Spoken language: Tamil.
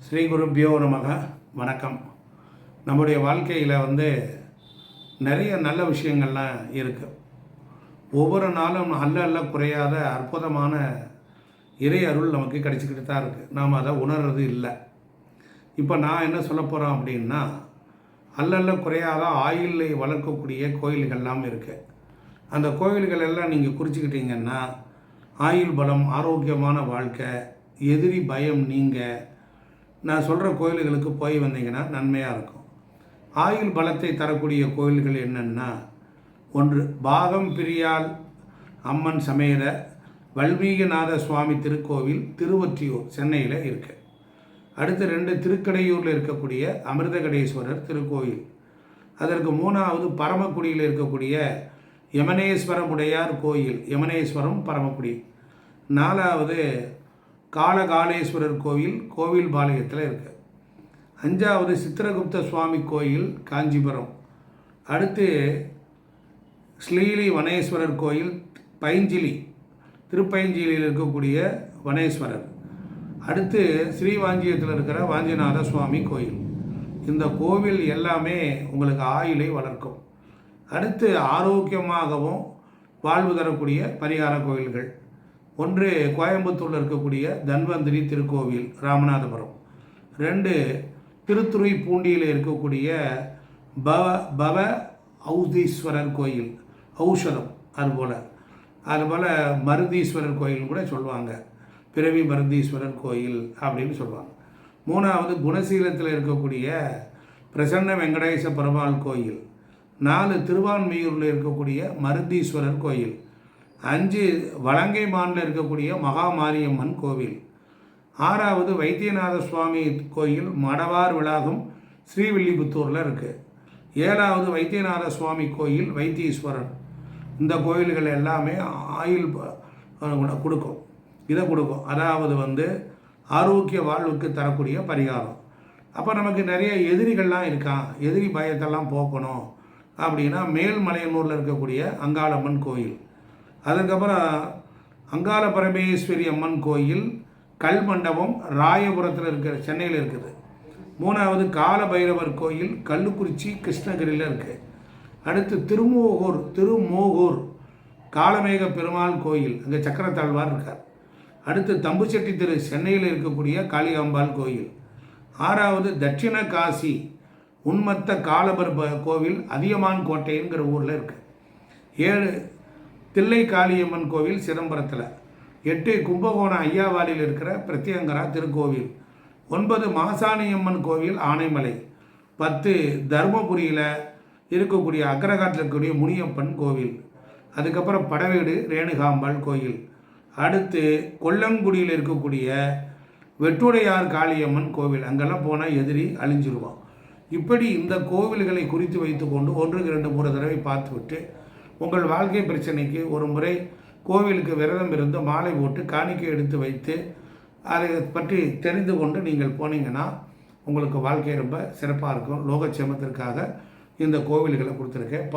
ஸ்ரீ குருப்பியோ நமக. வணக்கம். நம்முடைய வாழ்க்கையில் நிறைய நல்ல விஷயங்கள்லாம் இருக்குது. ஒவ்வொரு நாளும் அல்ல குறையாத அற்புதமான இறை அருள் நமக்கு கிடைச்சிக்கிட்டு தான் இருக்குது. நாம் அதை உணர்றது இல்லை. இப்போ நான் என்ன சொல்ல போகிறேன் அப்படின்னா, அல்ல குறையாத ஆயுளை வளர்க்கக்கூடிய கோயில்கள்லாம் இருக்குது. அந்த கோயில்கள் எல்லாம் நீங்கள் குறிச்சிக்கிட்டீங்கன்னா ஆயுள் பலம், ஆரோக்கியமான வாழ்க்கை, எதிரி பயம் நீங்கள் நான் சொல்கிற கோயில்களுக்கு போய் வந்தீங்கன்னா நன்மையாக இருக்கும். ஆயுள் பலத்தை தரக்கூடிய கோயில்கள் என்னென்னா, ஒன்று பாகம் பிரியால் அம்மன் சமேத வல்மீகநாத சுவாமி திருக்கோவில் திருவொற்றியூர் சென்னையில் இருக்குது. அடுத்து 2 திருக்கடையூரில் இருக்கக்கூடிய அமிர்தகடேஸ்வரர் திருக்கோயில். அதற்கு 3வது பரமக்குடியில் இருக்கக்கூடிய யமனேஸ்வரமுடையார் கோயில், யமனேஸ்வரம் பரமக்குடி. 4வது காலகாலேஸ்வரர் கோவில் கோவில்பாளையத்தில் இருக்குது. 5வது சித்திரகுப்த சுவாமி கோயில் காஞ்சிபுரம். அடுத்து ஸ்ரீலி வனேஸ்வரர் கோயில் பைஞ்சிலி, திருப்பைஞ்சிலியில் இருக்கக்கூடிய வனேஸ்வரர். அடுத்து ஸ்ரீவாஞ்சியத்தில் இருக்கிற வாஞ்சிநாத சுவாமி கோயில். இந்த கோவில் எல்லாமே உங்களுக்கு ஆயுளை வளர்க்கும். அடுத்து ஆரோக்கியமாகவும் வாழ்வு தரக்கூடிய பரிகார கோயில்கள். ஒன்று கோயம்புத்தூரில் இருக்கக்கூடிய தன்வந்திரி திருக்கோவில் ராமநாதபுரம். 2 திருத்துறைப்பூண்டியில் இருக்கக்கூடிய பவ ஔதீஸ்வரர் கோயில், ஔஷதம். அதுபோல் மருந்தீஸ்வரர் கோயில் கூட சொல்லுவாங்க, பிறவி மருந்தீஸ்வரர் கோயில் அப்படின்னு சொல்லுவாங்க. 3வது குணசீலத்தில் இருக்கக்கூடிய பிரசன்ன வெங்கடேச பெருமாள் கோயில். 4 திருவான்மையூரில் இருக்கக்கூடிய மருந்தீஸ்வரர் கோயில். 5 வலங்கைமானில் இருக்கக்கூடிய மகாமாரியம்மன் கோவில். 6வது வைத்தியநாத சுவாமி கோயில் மடவார் விளாகம் ஸ்ரீவில்லிபுத்தூரில் இருக்குது. 7வது வைத்தியநாத சுவாமி கோயில் வைத்தீஸ்வரன். இந்த கோயில்கள் எல்லாமே ஆயுள் கொடுக்கும், இதை கொடுக்கும். அதாவது ஆரோக்கிய வாழ்வுக்கு தரக்கூடிய பரிகாரம். அப்போ நமக்கு நிறைய எதிரிகள்லாம் இருக்கான், எதிரி பயத்தெல்லாம் போக்கணும் அப்படின்னா மேல்மலையனூரில் இருக்கக்கூடிய அங்காளம்மன் கோயில். அதுக்கப்புறம் அங்காள பரமேஸ்வரி அம்மன் கோயில் கல்மண்டபம் ராயபுரத்தில் இருக்கிற சென்னையில் இருக்குது. 3வது கால பைரவர் கோயில் கள்ளுக்குறிச்சி கிருஷ்ணகிரியில் இருக்குது. அடுத்து திருமோகூர் காலமேக பெருமாள் கோயில், அங்கே சக்கரத்தாழ்வார் இருக்கார். அடுத்து தம்புச்செட்டி திரு சென்னையில் இருக்கக்கூடிய காளிகாம்பாள் கோயில். 6வது தட்சிண காசி உன்மத்த காலபர் கோவில் அதியமான் கோட்டைங்கிற ஊரில் இருக்குது. 7 தில்லை காளியம்மன் கோவில் சிதம்பரத்தில். 8 கும்பகோணம் ஐயாவாடியில் இருக்கிற பிரத்யங்கரா திருக்கோவில். 9 மாசாணியம்மன் கோவில் ஆனைமலை. 10 தருமபுரியில் இருக்கக்கூடிய அக்ரகாட்டில் இருக்கக்கூடிய முனியப்பன் கோவில். அதுக்கப்புறம் படவேடு ரேணுகாம்பாள் கோயில். அடுத்து கொல்லங்குடியில் இருக்கக்கூடிய வெட்டுடையார் காளியம்மன் கோவில். அங்கெல்லாம் போனால் எதிரி அழிஞ்சிருவான். இப்படி இந்த கோவில்களை குறித்து வைத்து கொண்டு 1, 2, 3 தடவை பார்த்துவிட்டு உங்கள் வாழ்க்கை பிரச்சனைக்கு ஒரு முறை கோவிலுக்கு விரதம் இருந்து மாலை போட்டு காணிக்கை எடுத்து வைத்து அதை பற்றி தெரிந்து கொண்டு நீங்கள் போனீங்கன்னா உங்களுக்கு வாழ்க்கை ரொம்ப சிறப்பாக இருக்கும். லோகக்ஷேமத்திற்காக இந்த கோவில்களை கொடுத்துருக்கேன்.